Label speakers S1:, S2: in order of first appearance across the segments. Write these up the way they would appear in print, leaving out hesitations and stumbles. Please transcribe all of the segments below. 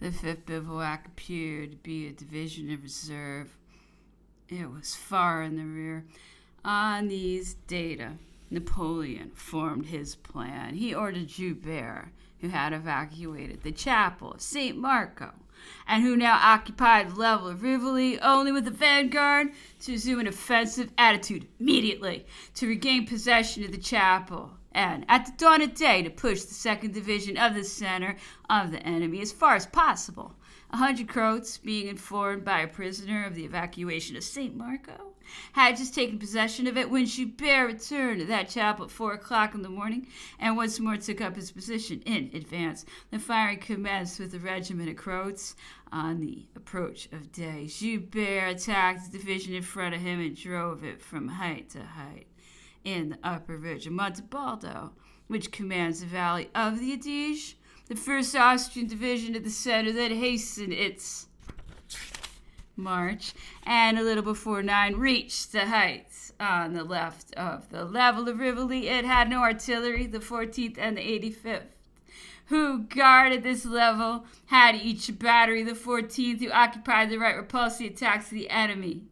S1: The 5th Bivouac appeared to be a division in reserve. It was far in the rear. On these data, Napoleon formed his plan. He ordered Joubert, who had evacuated the chapel of St. Marco, and who now occupied the level of Rivoli, only with the vanguard, to assume an offensive attitude immediately, to regain possession of the chapel, and at the dawn of day to push the 2nd Division of the center of the enemy as far as possible. 100 Croats, being informed by a prisoner of the evacuation of St. Marco, had just taken possession of it when Joubert returned to that chapel at 4 o'clock in the morning and once more took up his position in advance. The firing commenced with a regiment of Croats. On the approach of day, Joubert attacked the division in front of him and drove it from height to height. In the upper ridge of Montebaldo, which commands the valley of the Adige, the 1st Austrian Division at the center then hastened its march, and a little before 9 reached the heights on the left of the level of Rivoli. It had no artillery. The 14th and the 85th, who guarded this level, had each a battery. The 14th, who occupied the right, repulsed the attacks of the enemy.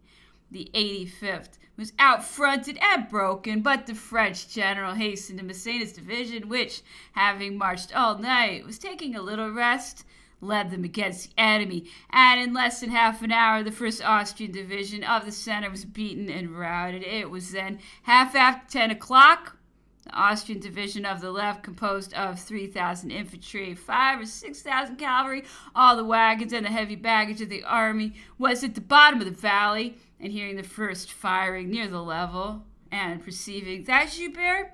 S1: The 85th was outfronted and broken, but the French general hastened to Massena's division, which, having marched all night, was taking a little rest, led them against the enemy, and in less than half an hour the 1st Austrian Division of the center was beaten and routed. It was then half after 10 o'clock. The Austrian Division of the left, composed of 3,000 infantry, 5,000 or 6,000 cavalry, all the wagons and the heavy baggage of the army, was at the bottom of the valley, and hearing the first firing near the level, and perceiving that Joubert,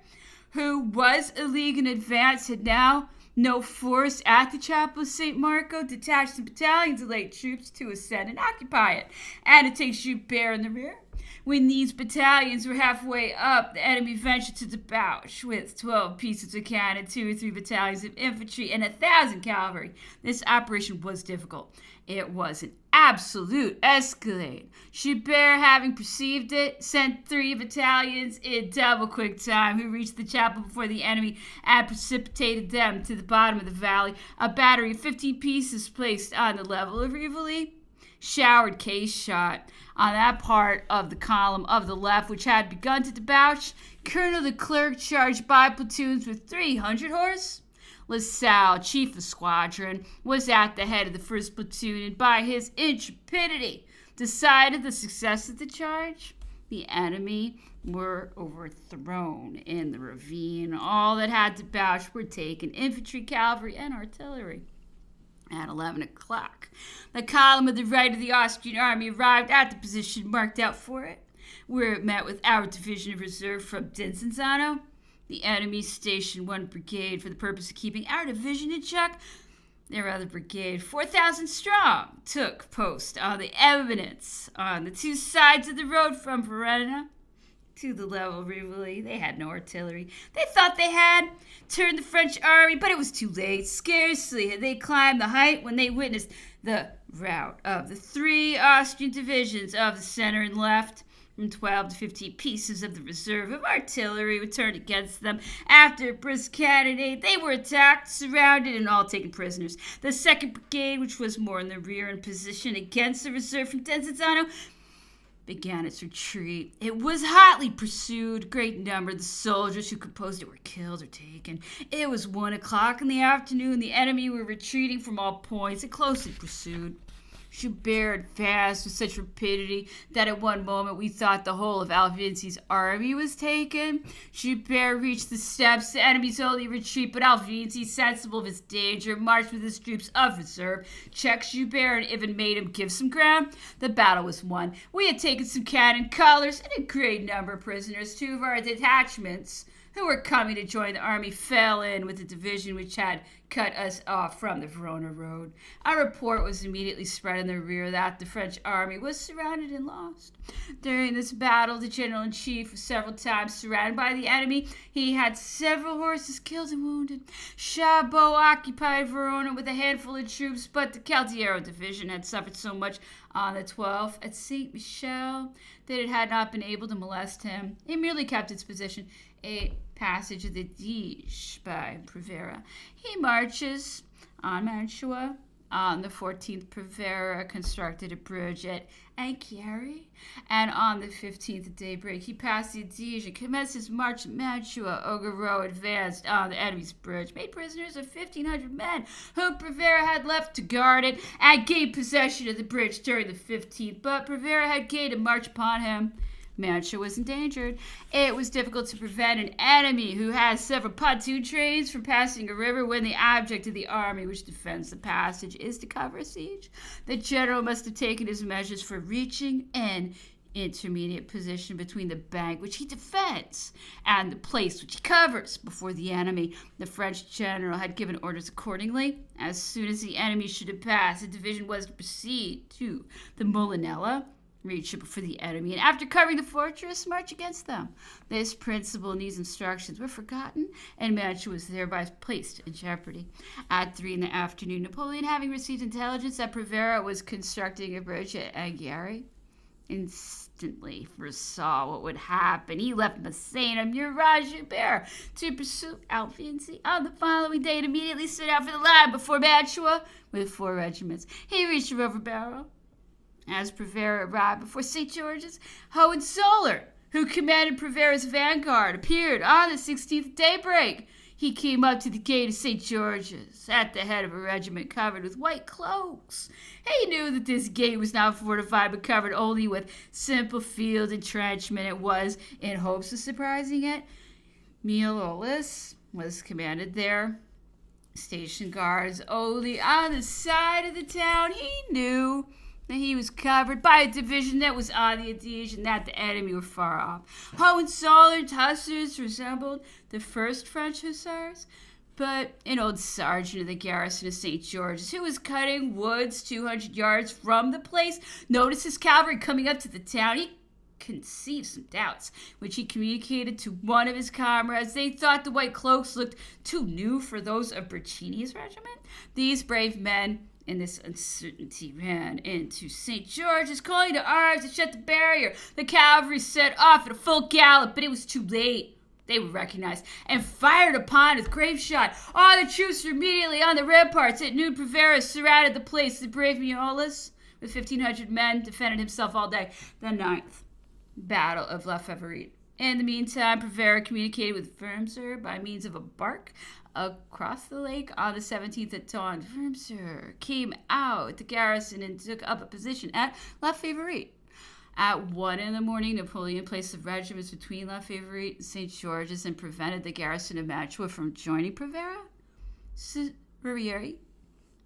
S1: who was a league in advance, had now no force at the chapel of St. Marco, detached some battalions of light troops to ascend and occupy it, and to take Joubert in the rear. When these battalions were halfway up, the enemy ventured to debouch with 12 pieces of cannon, 2 or 3 battalions of infantry, and 1,000 cavalry. This operation was difficult. It was an absolute escalade. Joubert, having perceived it, sent 3 battalions in double quick time, who reached the chapel before the enemy and precipitated them to the bottom of the valley. A battery of 15 pieces placed on the level of Rivoli showered case shot on that part of the column of the left which had begun to debouch. Colonel Leclerc charged by platoons with 300 horse. LaSalle, chief of squadron, was at the head of the 1st platoon, and by his intrepidity decided the success of the charge. The enemy were overthrown in the ravine. All that had debouched were taken, infantry, cavalry, and artillery. At 11 o'clock, the column of the right of the Austrian army arrived at the position marked out for it, where it met with our division of reserve from Desenzano. The enemy stationed 1 brigade for the purpose of keeping our division in check. Their other brigade, 4,000 strong, took post on the eminence on the 2 sides of the road from Verona to the level of Rivoli. They had no artillery. They thought they had turned the French army, but it was too late. Scarcely had they climbed the height when they witnessed the rout of the 3 Austrian divisions of the center and left. From 12 to 15 pieces of the reserve of artillery were turned against them. After a brisk cannonade, they were attacked, surrounded, and all taken prisoners. The 2nd Brigade, which was more in the rear in position against the reserve from Desenzano, began its retreat. It was hotly pursued. A great number of the soldiers who composed it were killed or taken. It was 1 o'clock in the afternoon. The enemy were retreating from all points and closely pursued. Joubert advanced with such rapidity that at one moment we thought the whole of Alvinci's army was taken. Joubert reached the steps, the enemy's only retreat, but Alvinci, sensible of his danger, marched with his troops of reserve, checked Joubert, and even made him give some ground. The battle was won. We had taken some cannon, colors, and a great number of prisoners. 2 of our detachments, who were coming to join the army, fell in with the division which had cut us off from the Verona road. Our report was immediately spread in the rear that the French army was surrounded and lost. During this battle, the general-in-chief was several times surrounded by the enemy. He had several horses killed and wounded. Chabot occupied Verona with a handful of troops, but the Caldiero division had suffered so much on the 12th at Saint Michel that it had not been able to molest him. It merely kept its position, a passage of the Dige by Prevera. He marches on Mantua On the 14th, Prevera constructed a bridge at Aguirre, and on the 15th at daybreak, he passed the Adige and commenced his march to Mantua. Augereau advanced on the enemy's bridge, made prisoners of 1,500 men whom Prevera had left to guard it, and gained possession of the bridge during the 15th. But Prevera had gained a march upon him. Mantua was endangered. It was difficult to prevent an enemy who has several pontoon trains from passing a river when the object of the army which defends the passage is to cover a siege. The general must have taken his measures for reaching an intermediate position between the bank which he defends and the place which he covers before the enemy. The French general had given orders accordingly. As soon as the enemy should have passed, the division was to proceed to the Molinella, reach it before the enemy, and after covering the fortress, march against them. This principle and these instructions were forgotten, and Mantua was thereby placed in jeopardy. At 3 in the afternoon, Napoleon, having received intelligence that Prevera was constructing a bridge at Aguirre, instantly foresaw what would happen. He left Massena, Murat, Joubert to pursue Alvienzi. On the following day, and immediately set out for the line before Mantua with 4 regiments. He reached Roverbaro. As Prevera arrived before St. George's, Hohenzollern, who commanded Prevera's vanguard, appeared on the 16th daybreak. He came up to the gate of St. George's at the head of a regiment covered with white cloaks. He knew that this gate was not fortified but covered only with simple field entrenchment. It was in hopes of surprising it. Milolis was commanded there. Station guards only on the side of the town. He knew that he was covered by a division that was on the Adige and that the enemy were far off. Hohenzollern's hussars resembled the first French hussars, but an old sergeant of the garrison of St. George's, who was cutting woods 200 yards from the place, noticed his cavalry coming up to the town. He conceived some doubts, which he communicated to one of his comrades. They thought the white cloaks looked too new for those of Bertini's regiment. These brave men in this uncertainty ran into St. George's, calling to arms to shut the barrier. The cavalry set off at a full gallop, but it was too late. They were recognized and fired upon with grape shot. All the troops were immediately on the ramparts. At noon, Prevera surrounded the place. The brave Miollis, with 1,500 men, defended himself all day. The 9th Battle of La Favorite. In the meantime, Prevera communicated with Wurmser by means of a bark across the lake. On the 17th at dawn, Wurmser came out the garrison and took up a position at La Favorite. At 1 in the morning, Napoleon placed the regiments between La Favorite and St. George's and prevented the garrison of Mantua from joining Prevera. Serrieri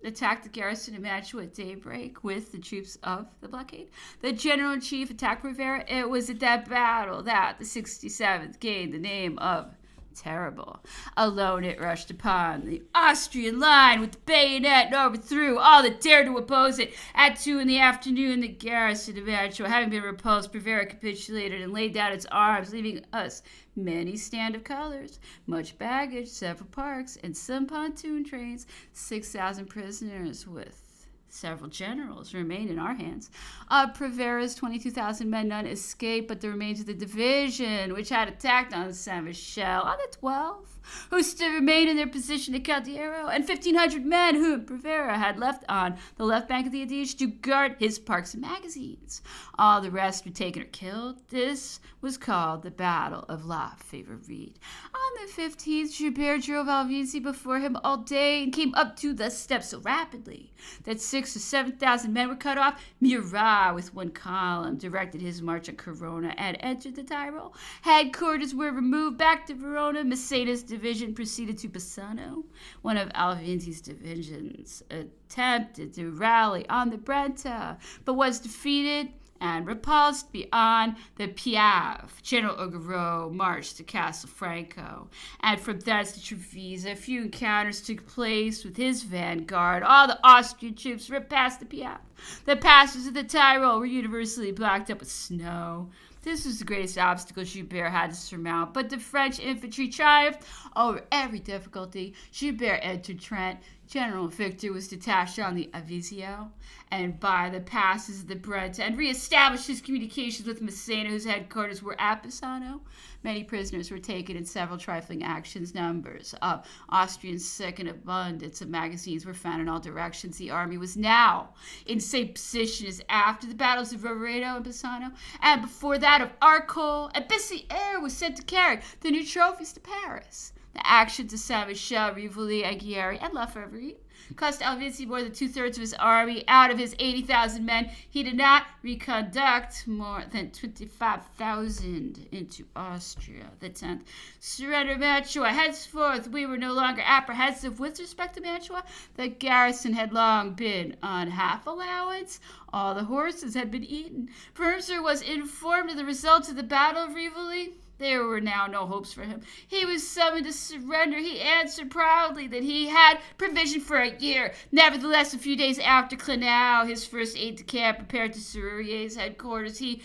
S1: attacked the garrison of Mantua at daybreak with the troops of the blockade. The general-in-chief attacked Prevera. It was at that battle that the 67th gained the name of Terrible. Alone it rushed upon the Austrian line with the bayonet and overthrew all that dared to oppose it. At 2 in the afternoon, the garrison of Mantua, having been repulsed, Prevera capitulated and laid down its arms, leaving us many stand of colors, much baggage, several parks, and some pontoon trains. 6,000 prisoners with several generals remained in our hands. Prevera's 22,000 men, none escaped, but the remains of the division, which had attacked on Saint Michel on the 12th, who still remained in their position at Caldiero, and 1,500 men whom Prevera had left on the left bank of the Adige to guard his parks and magazines. All the rest were taken or killed. This was called the Battle of La Favorite. On the 15th, Joubert drove Alvienzi before him all day and came up to the steps so rapidly that 6,000 or 7,000 men were cut off. Murat, with one column, directed his march on Corona and entered the Tyrol. Headquarters were removed back to Verona. Massena's division proceeded to Bassano. One of Alvienzi's divisions attempted to rally on the Brenta, but was defeated and repulsed beyond the Piave. General Augereau marched to Castelfranco, and from thence to Treviso. A few encounters took place with his vanguard. All the Austrian troops ripped past the Piave. The passes of the Tyrol were universally blocked up with snow. This was the greatest obstacle Joubert had to surmount, but the French infantry triumphed over every difficulty. Joubert entered Trent General Victor was detached on the Avisio and by the passes of the Brenta and reestablished his communications with Massena, whose headquarters were at Bassano. Many prisoners were taken in several trifling actions. Numbers of Austrians sick in abundance of magazines were found in all directions. The army was now in the same position as after the battles of Rovereto and Bassano, and before that of Arcole, and Bessieres was sent to carry the new trophies to Paris. The actions of Saint-Michel, Rivoli, Aguirre, and Lafayette cost Alvisi more than two-thirds of his army. Out of his 80,000 men, he did not reconduct more than 25,000 into Austria. The 10th. Surrender Mantua. Henceforth, we were no longer apprehensive with respect to Mantua. The garrison had long been on half allowance. All the horses had been eaten. Wurmser was informed of the results of the Battle of Rivoli. There were now no hopes for him. He was summoned to surrender. He answered proudly that he had provision for a year. Nevertheless, a few days after Clenau, his first aide-de-camp, repaired to Serurier's headquarters, he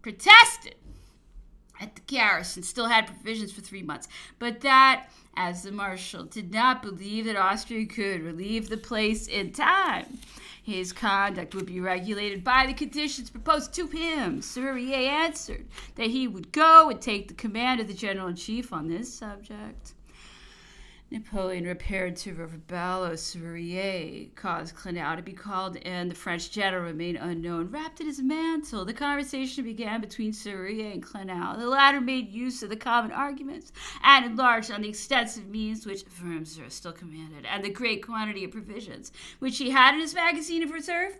S1: protested at the garrison still had provisions for 3 months, but that, as the marshal did not believe that Austria could relieve the place in time, his conduct would be regulated by the conditions proposed to him. Serurier answered that he would go and take the command of the general-in-chief on this subject. Napoleon repaired to Roverbello. Serurier caused Clenau to be called in. The French general remained unknown, wrapped in his mantle. The conversation began between Serurier and Clenau. The latter made use of the common arguments and enlarged on the extensive means which Wurmser still commanded and the great quantity of provisions which he had in his magazine of reserve.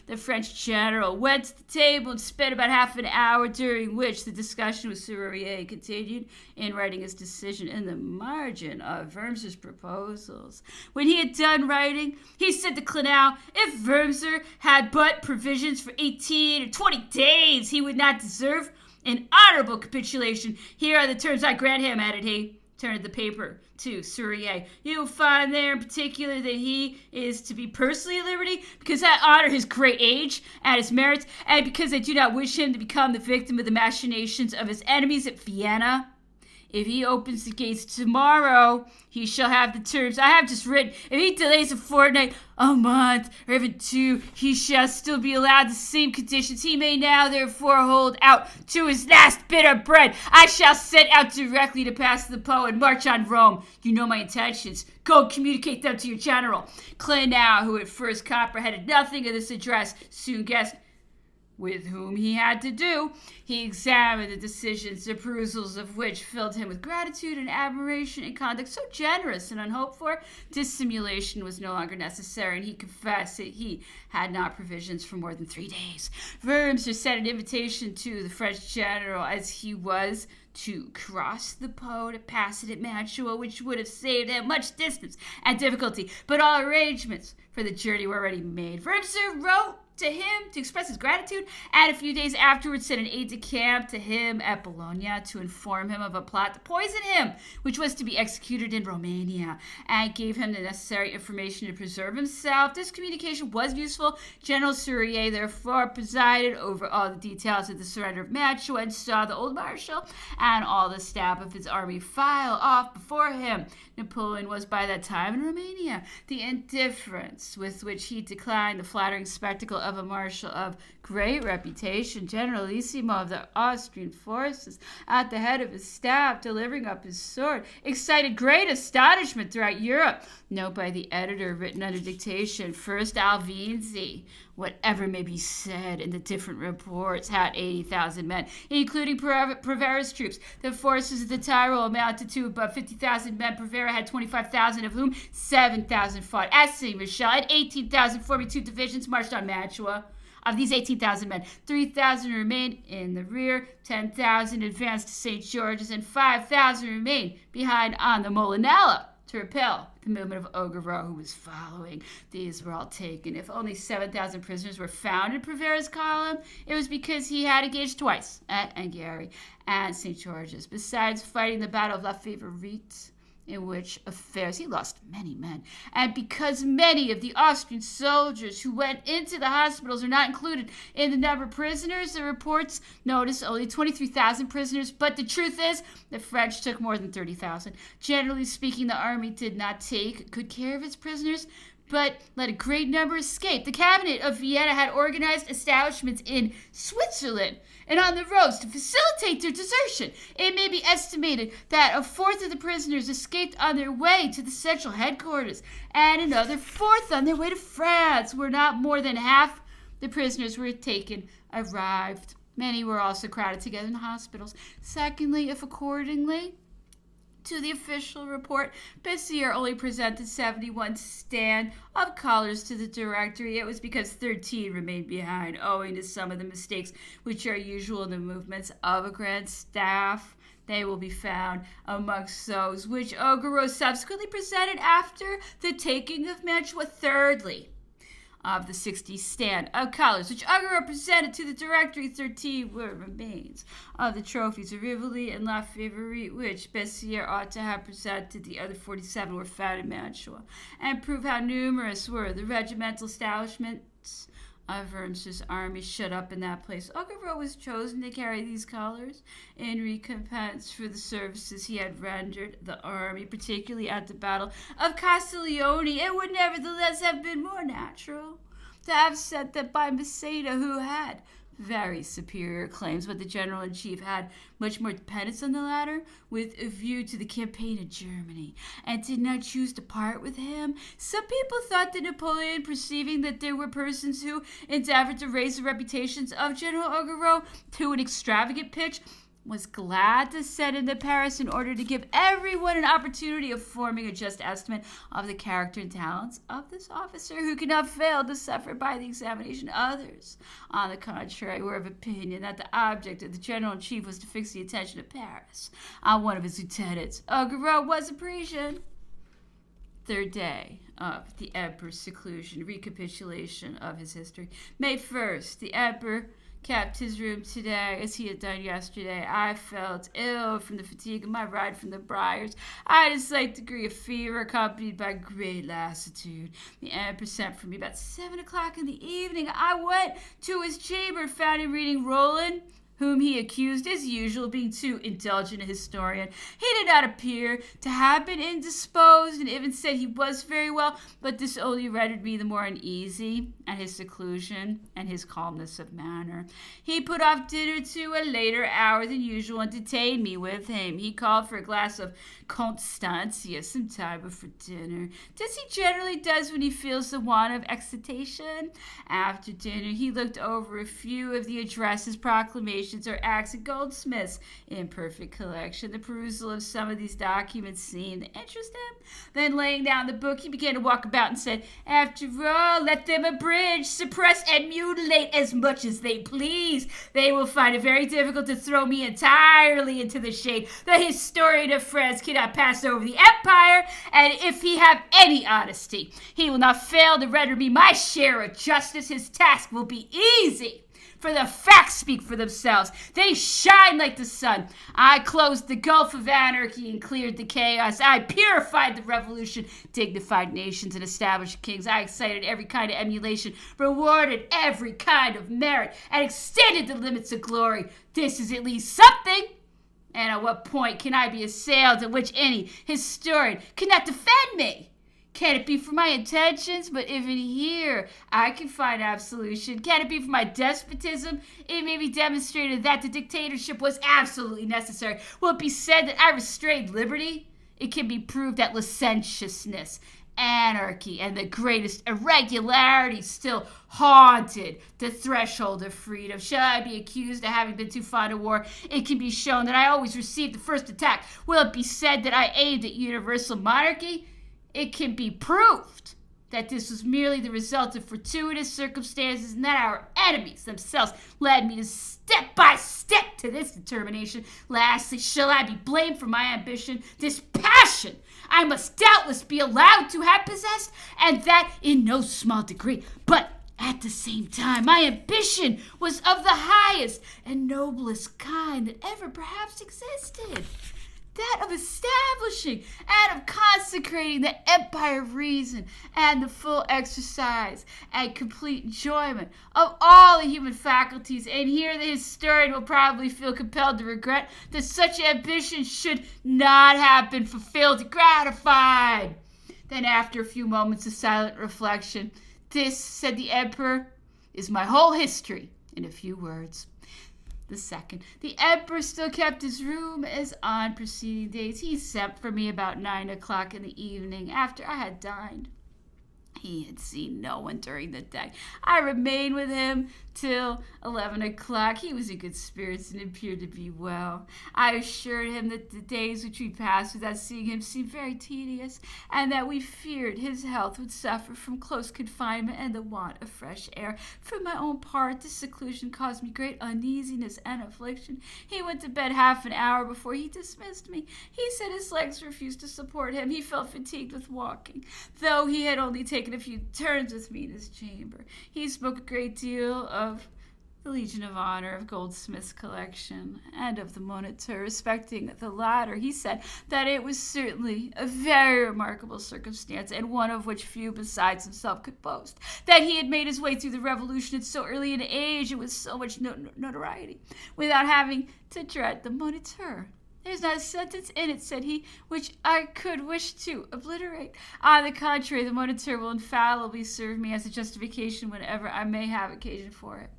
S1: The French general went to the table and spent about half an hour, during which the discussion with Serurier continued, in writing his decision in the margin of Wurmser's proposals. When he had done writing, he said to Clenau, if Wurmser had but provisions for 18 or 20 days, he would not deserve an honorable capitulation. Here are the terms I grant him, added he. Turned the paper to Serurier. You will find there in particular that he is to be personally at liberty, because I honor his great age and his merits, and because I do not wish him to become the victim of the machinations of his enemies at Vienna. If he opens the gates tomorrow, he shall have the terms I have just written. If he delays a fortnight, a month, or even 2, he shall still be allowed the same conditions. He may now, therefore, hold out to his last bit of bread. I shall set out directly to pass the Po and march on Rome. You know my intentions. Go and communicate them to your general. Clenau, who at first comprehended nothing of this address, soon guessed with whom he had to do. He examined the decisions, the perusals of which filled him with gratitude and admiration. In conduct so generous and unhoped for, dissimulation was no longer necessary, and he confessed that he had not provisions for more than 3 days. Wurmser sent an invitation to the French general, as he was to cross the Po to pass it at Mantua, which would have saved him much distance and difficulty, but all arrangements for the journey were already made. Wurmser wrote to him to express his gratitude, and a few days afterwards sent an aide-de-camp to him at Bologna to inform him of a plot to poison him, which was to be executed in Romania, and gave him the necessary information to preserve himself. This communication was useful. General Serurier, therefore, presided over all the details of the surrender of Mantua, and saw the old marshal and all the staff of his army file off before him. Napoleon was by that time in Romania. The indifference with which he declined the flattering spectacle of a marshal of great reputation, generalissimo of the Austrian forces, at the head of his staff, delivering up his sword, excited great astonishment throughout Europe. Note by the editor, written under dictation. First, Alvinzi, whatever may be said in the different reports, had 80,000 men, including Prevera's troops. The forces of the Tyrol amounted to about 50,000 men. Prevera had 25,000, of whom 7,000 fought at Saint-Michel, and 18,000 forming 2 divisions marched on Mantua. Of these 18,000 men, 3,000 remained in the rear, 10,000 advanced to St. George's, and 5,000 remained behind on the Molinella to repel the movement of Augereau, who was following. These were all taken. If only 7,000 prisoners were found in Prevera's column, it was because he had engaged twice at Anghiari and St. George's, besides fighting the Battle of La Favorite. in which affairs he lost many men. And because many of the Austrian soldiers who went into the hospitals are not included in the number of prisoners, the reports notice only 23,000 prisoners, but the truth is the French took more than 30,000. Generally speaking, the army did not take good care of its prisoners, but let a great number escape. The cabinet of Vienna had organized establishments in Switzerland and on the roads to facilitate their desertion. It may be estimated that a fourth of the prisoners escaped on their way to the central headquarters, and another fourth on their way to France, where not more than half the prisoners were taken arrived. Many were also crowded together in the hospitals. Secondly, if accordingly to the official report, Bessières only presented 71 stand of colors to the directory, it was because 13 remained behind, owing to some of the mistakes which are usual in the movements of a grand staff. They will be found amongst those which Augereau subsequently presented after the taking of Mantua. Thirdly, of the 60 stand of colors which Augereau presented to the directory, 13 were remains of the trophies of Rivoli and La Favori, which Bessières ought to have presented. The other 47 were found in Mantua, and prove how numerous were the regimental establishments of Wormser's army shut up in that place. Augereau was chosen to carry these colors in recompense for the services he had rendered the army, particularly at the Battle of Castiglione. It would nevertheless have been more natural to have sent them by Massena, who had very superior claims, but the general-in-chief had much more dependence on the latter with a view to the campaign in Germany, and did not choose to part with him. Some people thought that Napoleon, perceiving that there were persons who endeavored to raise the reputations of General Augereau to an extravagant pitch, was glad to send him to Paris in order to give everyone an opportunity of forming a just estimate of the character and talents of this officer, who could not fail to suffer by the examination. Others, on the contrary, were of opinion that the object of the general-in-chief was to fix the attention of Paris on one of his lieutenants. Augereau was a Parisian. Third day of the Emperor's seclusion, recapitulation of his history. May 1st, the Emperor kept his room today as he had done yesterday. I felt ill from the fatigue of my ride from the Briars. I had a slight degree of fever accompanied by great lassitude. The Emperor sent for me about 7 o'clock in the evening. I went to his chamber and found him reading Roland, whom he accused, as usual, being too indulgent a historian. He did not appear to have been indisposed, and even said he was very well, but this only rendered me the more uneasy at his seclusion and his calmness of manner. He put off dinner to a later hour than usual and detained me with him. He called for a glass of Constantia some time before dinner, as he generally does when he feels the want of excitation. After dinner, he looked over a few of the addresses, proclamations, or acts of goldsmiths in perfect collection. The perusal of some of these documents seemed to interest him. Then, laying down the book, he began to walk about and said, "After all, let them abridge, suppress, and mutilate as much as they please. They will find it very difficult to throw me entirely into the shade. The historian of France cannot pass over the empire, and if he have any honesty, he will not fail to render me my share of justice. His task will be easy, for the facts speak for themselves. They shine like the sun. I closed the gulf of anarchy and cleared the chaos. I purified the revolution, dignified nations, and established kings. I excited every kind of emulation, rewarded every kind of merit, and extended the limits of glory. This is at least something. And at what point can I be assailed at which any historian cannot defend me? Can it be for my intentions? But even here, I can find absolution. Can it be for my despotism? It may be demonstrated that the dictatorship was absolutely necessary. Will it be said that I restrained liberty? It can be proved that licentiousness, anarchy, and the greatest irregularity still haunted the threshold of freedom. Shall I be accused of having been too fond of war? It can be shown that I always received the first attack. Will it be said that I aimed at universal monarchy? It can be proved that this was merely the result of fortuitous circumstances, and that our enemies themselves led me to step by step to this determination. Lastly, shall I be blamed for my ambition? This passion I must doubtless be allowed to have possessed, and that in no small degree. But at the same time, my ambition was of the highest and noblest kind that ever perhaps existed. that of establishing and of consecrating the empire of reason and the full exercise and complete enjoyment of all the human faculties. And here the historian will probably feel compelled to regret that such ambition should not have been fulfilled and gratified. Then, after a few moments of silent reflection, "This," said the emperor, "is my whole history in a few words." The second, the emperor still kept his room as on preceding days. He sent for me about 9 o'clock in the evening after I had dined. He had seen no one during the day. I remained with him till 11 o'clock. He was in good spirits and appeared to be well. I assured him that the days which we passed without seeing him seemed very tedious, and that we feared his health would suffer from close confinement and the want of fresh air. For my own part, this seclusion caused me great uneasiness and affliction. He went to bed half an hour before he dismissed me. He said his legs refused to support him. He felt fatigued with walking, though he had only taken a few turns with me in his chamber. He spoke a great deal of the Legion of Honor, of Goldsmith's collection, and of the Moniteur. Respecting the latter, he said that it was certainly a very remarkable circumstance, and one of which few besides himself could boast, that he had made his way through the Revolution at so early an age and with so much notoriety, without having to dread the Moniteur. "There's not a sentence in it," said he, "which I could wish to obliterate. On the contrary, the Moniteur will infallibly serve me as a justification whenever I may have occasion for it."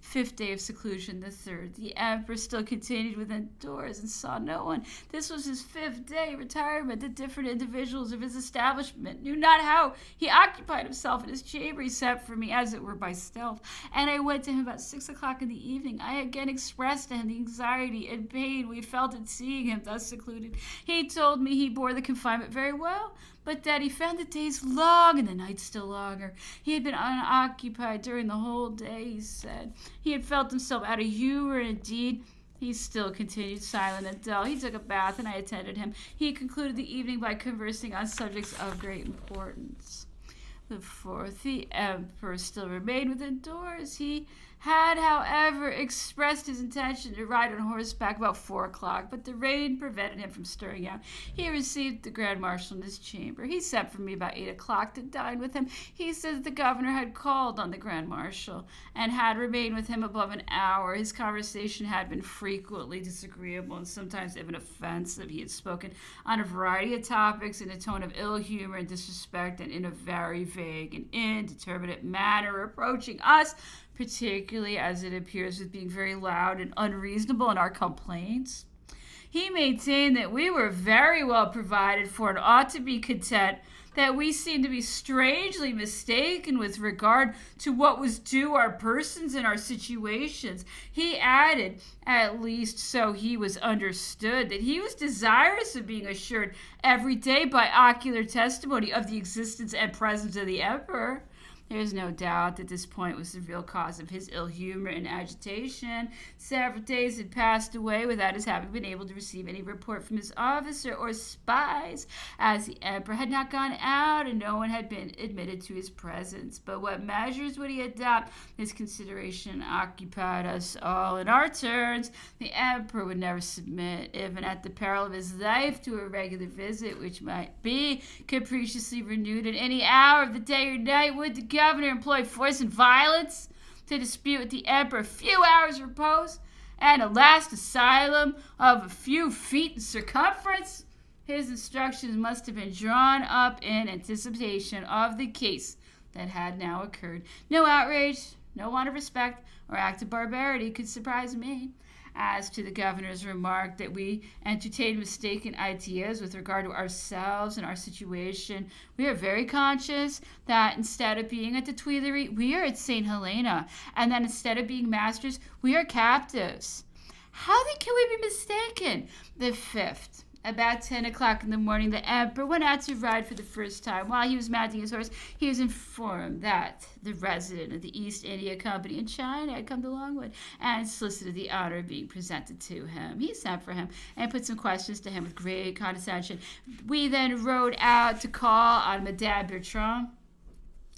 S1: Fifth day of seclusion, the third. The emperor still continued within doors and saw no one. This was his 5th day retirement. The different individuals of his establishment knew not how he occupied himself in his chamber. He sent for me, as it were, by stealth, and I went to him about 6 o'clock in the evening. I again expressed to him the anxiety and pain we felt at seeing him thus secluded. He told me he bore the confinement very well, but that he found the days long and the nights still longer. He had been unoccupied during the whole day, he said. He had felt himself out of humor, and indeed, he still continued silent and dull. He took a bath, and I attended him. He concluded the evening by conversing on subjects of great importance. The fourth, the emperor still remained within doors. He had, however, expressed his intention to ride on horseback about 4 o'clock, but the rain prevented him from stirring out. He received the Grand Marshal in his chamber. He sent for me about 8 o'clock to dine with him. He said that the governor had called on the Grand Marshal and had remained with him above an hour. His conversation had been frequently disagreeable and sometimes even offensive. He had spoken on a variety of topics in a tone of ill humor and disrespect, and in a very vague and indeterminate manner, approaching us, particularly as it appears, with being very loud and unreasonable in our complaints. He maintained that we were very well provided for and ought to be content, that we seemed to be strangely mistaken with regard to what was due our persons and our situations. He added, at least so he was understood, that he was desirous of being assured every day by ocular testimony of the existence and presence of the emperor. There is no doubt that this point was the real cause of his ill humor and agitation. Several days had passed away without his having been able to receive any report from his officer or spies, as the emperor had not gone out and no one had been admitted to his presence. But what measures would he adopt? This consideration occupied us all. In our turns, the emperor would never submit, even at the peril of his life, to a regular visit, which might be capriciously renewed at any hour of the day or night. Would the governor employed force and violence to dispute with the emperor a few hours' repose and a last asylum of a few feet in circumference? His instructions must have been drawn up in anticipation of the case that had now occurred. No outrage, no want of respect, or act of barbarity could surprise me. As to the governor's remark that we entertain mistaken ideas with regard to ourselves and our situation, we are very conscious that instead of being at the Tuileries, we are at St. Helena, and that instead of being masters, we are captives. How then can we be mistaken? The 5th. About 10 o'clock in the morning, the emperor went out to ride for the first time. While he was mounting his horse, he was informed that the resident of the East India Company in China had come to Longwood and solicited the honor of being presented to him. He sent for him and put some questions to him with great condescension. We then rode out to call on Madame Bertrand,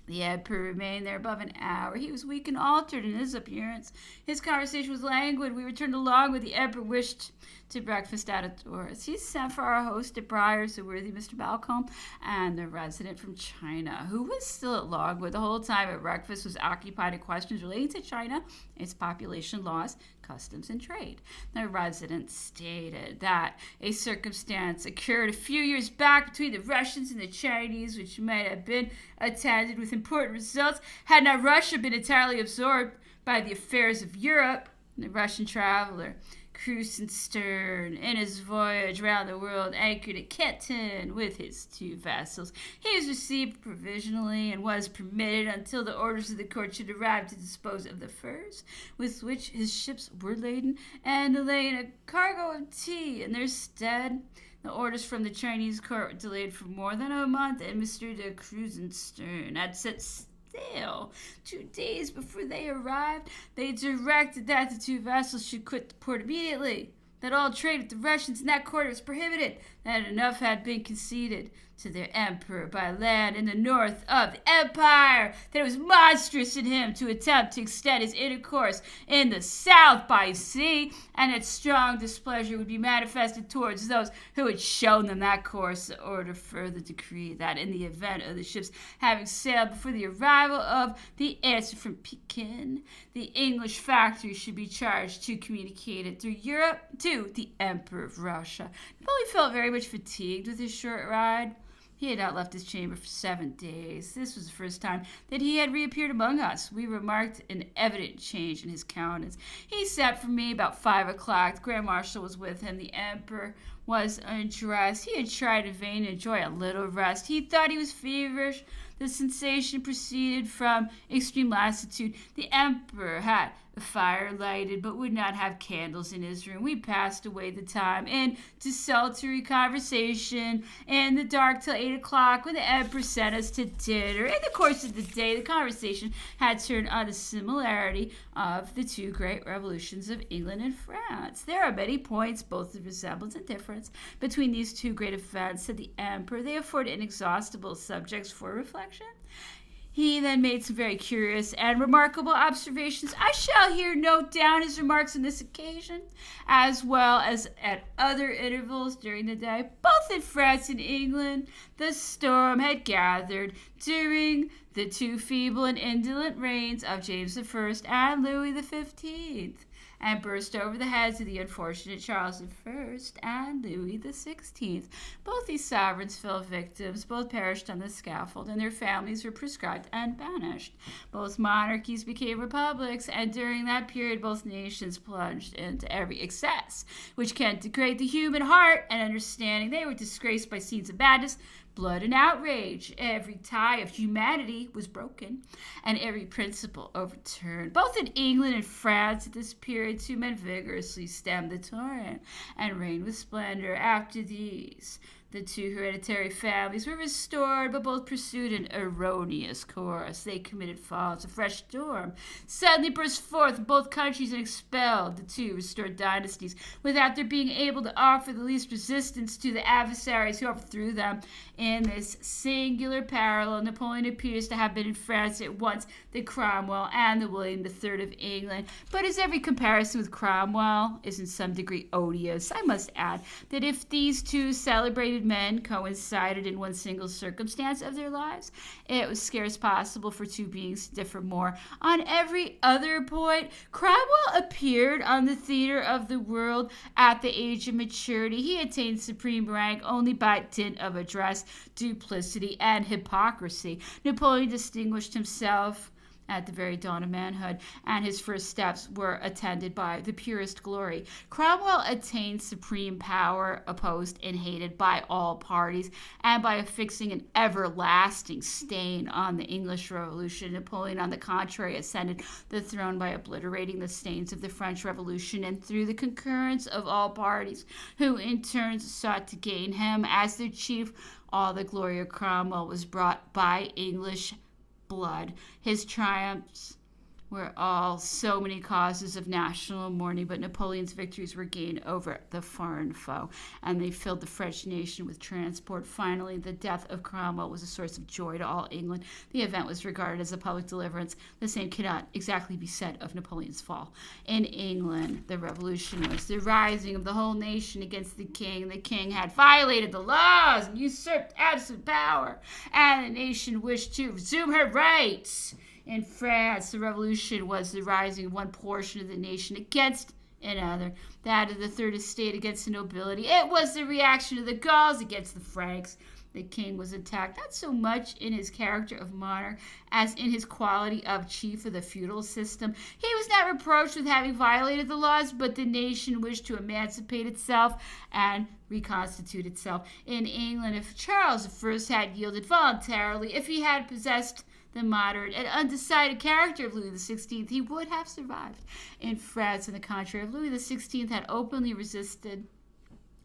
S1: The emperor remained there above an hour. He was weak and altered in his appearance. His conversation was languid. We returned along with the emperor wished to breakfast out of doors. He sent for our host at Briars, the worthy Mr. Balcombe, and the resident from China, who was still at Logwood. The whole time at breakfast was occupied in questions relating to China, its population, laws, customs, and trade. The resident stated that a circumstance occurred a few years back between the Russians and the Chinese, which might have been attended with important results had not Russia been entirely absorbed by the affairs of Europe. The Russian traveler Krusenstern, in his voyage round the world, anchored at Canton with his 2 vessels. He was received provisionally and was permitted until the orders of the court should arrive to dispose of the furs with which his ships were laden and to lay in a cargo of tea in their stead. The orders from the Chinese court were delayed for more than a month, and Mr. de Krusenstern had set sail 2 days before they arrived. They directed that the 2 vessels should quit the port immediately, that all trade with the Russians in that quarter was prohibited, that enough had been conceded to their emperor by land in the north of the empire, that it was monstrous in him to attempt to extend his intercourse in the south by sea, and that strong displeasure would be manifested towards those who had shown them that course. The order further decreed that in the event of the ships having sailed before the arrival of the answer from Pekin, the English factory should be charged to communicate it through Europe to the Emperor of Russia. Napoleon felt very much fatigued with his short ride. He had not left his chamber for 7 days. This was the first time that he had reappeared among us. We remarked an evident change in his countenance. He sat for me about 5 o'clock. The Grand Marshal was with him. The Emperor was undressed. He had tried in vain to enjoy a little rest. He thought he was feverish. The sensation proceeded from extreme lassitude. The Emperor had the fire lighted, but would not have candles in his room. We passed away the time in desultory conversation in the dark till 8 o'clock, when the Emperor sent us to dinner. In the course of the day, the conversation had turned on the similarity of the 2 great revolutions of England and France. There are many points, both of resemblance and difference, between these 2 great events, said the Emperor. They afford inexhaustible subjects for reflection. He then made some very curious and remarkable observations. I shall here note down his remarks on this occasion, as well as at other intervals during the day. Both in France and England, the storm had gathered during the 2 feeble and indolent reigns of James I and Louis XV, and burst over the heads of the unfortunate Charles I and Louis XVI. Both these sovereigns fell victims, both perished on the scaffold, and their families were proscribed and banished. Both monarchies became republics, and during that period both nations plunged into every excess which can degrade the human heart and understanding. They were disgraced by scenes of madness, blood, and outrage. Every tie of humanity was broken, and every principle overturned. Both in England and France at this period, 2 men vigorously stemmed the torrent and reigned with splendor. After these, the 2 hereditary families were restored, but both pursued an erroneous course. They committed faults. A fresh storm suddenly burst forth in both countries and expelled the 2 restored dynasties without their being able to offer the least resistance to the adversaries who overthrew them. In this singular parallel, Napoleon appears to have been in France at once the Cromwell and the William III of England. But as every comparison with Cromwell is in some degree odious, I must add that if these 2 celebrated men coincided in one single circumstance of their lives, it was scarce possible for 2 beings to differ more. On every other point, Cromwell appeared on the theater of the world at the age of maturity. He attained supreme rank only by dint of address, duplicity, and hypocrisy. Napoleon distinguished himself at the very dawn of manhood, and his first steps were attended by the purest glory. Cromwell attained supreme power, opposed and hated by all parties, and by affixing an everlasting stain on the English Revolution. Napoleon, on the contrary, ascended the throne by obliterating the stains of the French Revolution, and through the concurrence of all parties, who in turn sought to gain him as their chief, all the glory of Cromwell was brought by English blood. His triumphs were all so many causes of national mourning, but Napoleon's victories were gained over the foreign foe, and they filled the French nation with transport. Finally, the death of Cromwell was a source of joy to all England. The event was regarded as a public deliverance. The same cannot exactly be said of Napoleon's fall. In England, the revolution was the rising of the whole nation against the king. The king had violated the laws and usurped absolute power, and the nation wished to resume her rights. In France, the revolution was the rising of one portion of the nation against another, that of the third estate against the nobility. It was the reaction of the Gauls against the Franks. The king was attacked not so much in his character of monarch as in his quality of chief of the feudal system. He was not reproached with having violated the laws, but the nation wished to emancipate itself and reconstitute itself. In England, if Charles I had yielded voluntarily, if he had possessed the moderate and undecided character of Louis XVI, he would have survived. In France, on the contrary, if Louis XVI had openly resisted,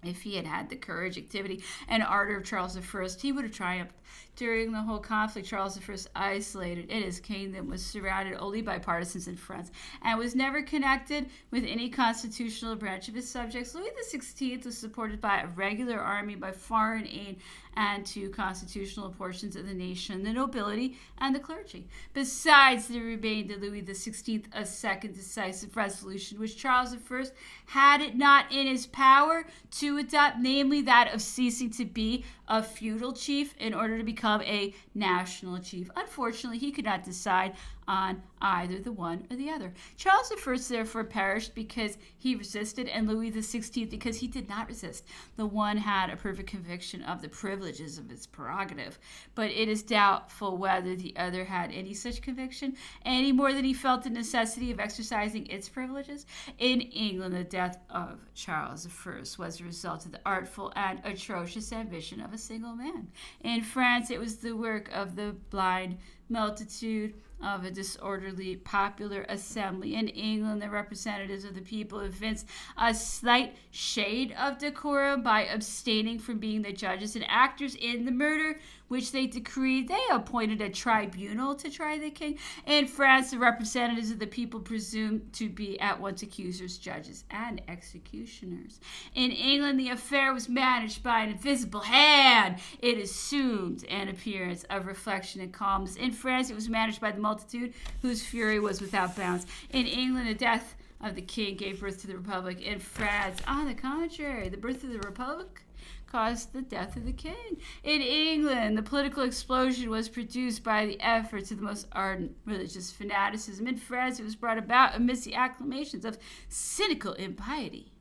S1: if he had had the courage, activity, and ardor of Charles I, he would have triumphed. During the whole conflict, Charles I, isolated in his kingdom, was surrounded only by partisans and friends, and was never connected with any constitutional branch of his subjects. Louis XVI was supported by a regular army, by foreign aid, and two constitutional portions of the nation, the nobility and the clergy. Besides, there remained to Louis XVI a second decisive resolution, which Charles I had it not in his power to adopt, namely that of ceasing to be a feudal chief in order to become a national chief. Unfortunately, he could not decide on either the one or the other. Charles I therefore perished because he resisted, and Louis XVI because he did not resist. The one had a perfect conviction of the privileges of its prerogative, but it is doubtful whether the other had any such conviction, any more than he felt the necessity of exercising its privileges. In England, the death of Charles I was the result of the artful and atrocious ambition of a single man. In France, it was the work of the blind multitude of a disorderly popular assembly. In England, the representatives of the people evinced a slight shade of decorum by abstaining from being the judges and actors in the murder which they decreed. They appointed a tribunal to try the king. In France, the representatives of the people presumed to be at once accusers, judges, and executioners. In England, the affair was managed by an invisible hand. It assumed an appearance of reflection and calmness. In France, it was managed by the multitude, whose fury was without bounds. In England, the death of the king gave birth to the republic. In France, on the contrary, the birth of the republic caused the death of the king. In England, the political explosion was produced by the efforts of the most ardent religious fanaticism. In France, it was brought about amidst the acclamations of cynical impiety,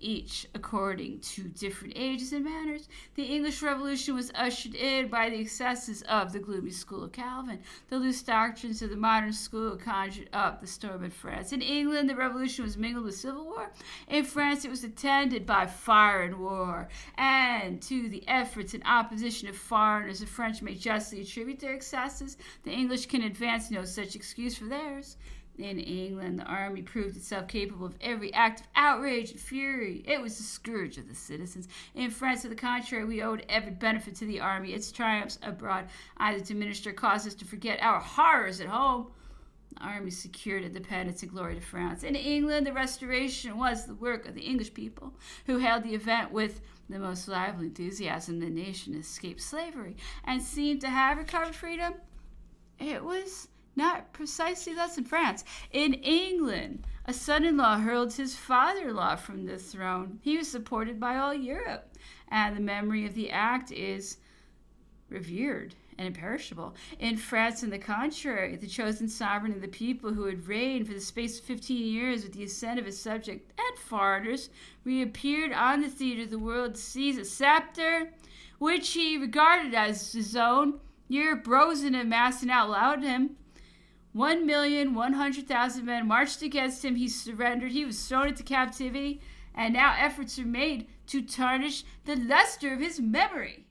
S1: each according to different ages and manners. The English Revolution was ushered in by the excesses of the gloomy school of Calvin. The loose doctrines of the modern school conjured up the storm in France. In England, the revolution was mingled with civil war. In France, it was attended by fire and war. And to the efforts and opposition of foreigners, the French may justly attribute their excesses. The English can advance no such excuse for theirs. In England, the army proved itself capable of every act of outrage and fury. It was the scourge of the citizens. In France, to the contrary, we owed every benefit to the army. Its triumphs abroad either diminished or caused us to forget our horrors at home. The army secured independence and glory to France. In England, the restoration was the work of the English people, who hailed the event with the most lively enthusiasm. The nation escaped slavery and seemed to have recovered freedom. It was not precisely thus in France. In England, a son-in-law hurled his father-in-law from the throne. He was supported by all Europe, and the memory of the act is revered and imperishable. In France, on the contrary, the chosen sovereign of the people, who had reigned for the space of 15 years with the assent of his subjects and foreigners, reappeared on the theater of the world to seize a scepter which he regarded as his own. Europe rose in a mass and outlawed him. 1,100,000 men marched against him. He surrendered. He was thrown into captivity, and now efforts are made to tarnish the luster of his memory.